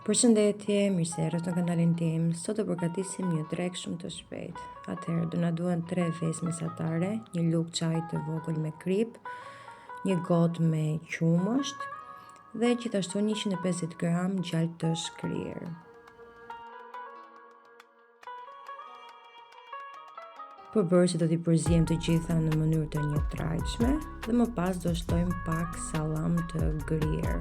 Përshëndetje, mirë se erdhët në kanalin tim. Sot do përgatisim një drekë shumë të shpejtë. Atëherë do na duhen 3 vezë mesatare, një lugë çaji të vogël me krip, një gotë me qumësht dhe gjithashtu 150 gram gjalp të shkrirë. Përbërësit do t'i përzijem të gjitha në mënyrë të njëtrajtshme dhe më pas do shtojmë pak sallam të grirë.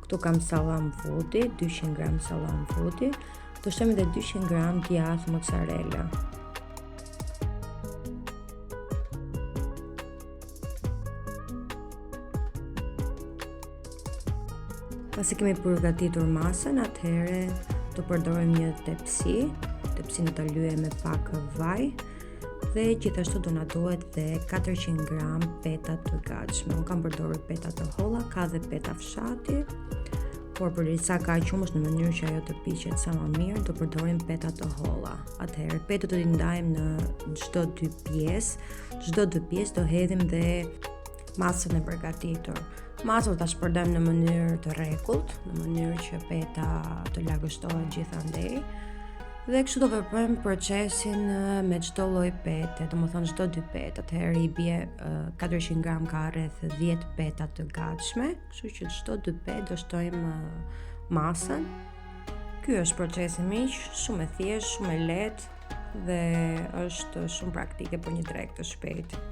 Këtu kam sallam vudi, 200 gram sallam vudi, do shtojmë edhe 200 gram djath mozzarella. Pasi kemi përgatitur masën, atëherë do përdorim një tepsi do ta lyejmë me pak vaj dhe gjithashtu do na duhet dhe 400 gram peta të gatshme. Unë kam përdorur peta të holla, ka dhe peta fshati, por përderisa ka qumësht në mënyrë që ajo të piqet sa më mirë, do përdorim peta të holla. Atëherë petët do t'i ndajmë në çdo 2 pjesë. Çdo 2 pjesë do hedhim dhe masën e përgatitur. Masën do ta shpërndajmë në mënyrë të rregullt, në mënyrë që peta të lagështohet gjithandej. Dhe kështu do veprojmë procesin me çdo lloj pete, domethënë çdo 2 petë. Atëherë i bie 400 gram ka rreth 10 peta të gatshme, kështu që çdo 2 petë do shtojmë masën. Ky është procesi miq, shumë e thjeshtë, shumë e lehtë dhe është shumë praktike për një drekë të shpejtë.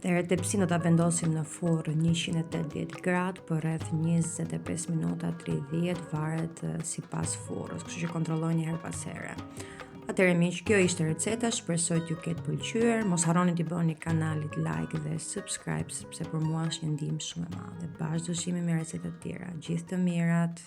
Atëherë tepsin do ta vendosim në furrë 180 gradë për rreth 25 minuta 30, varet sipas furrës, kështu që kontrolloni her pas here. Atëherë miq, kjo ishte receta, shpresoj t'ju ketë pëlqyer. Mos harroni t'i bëni kanalit like dhe subscribe sepse për mua është një ndihmë shumë e madhe. Bashkë do shihemi me receta të tjera. Gjithë të mirat.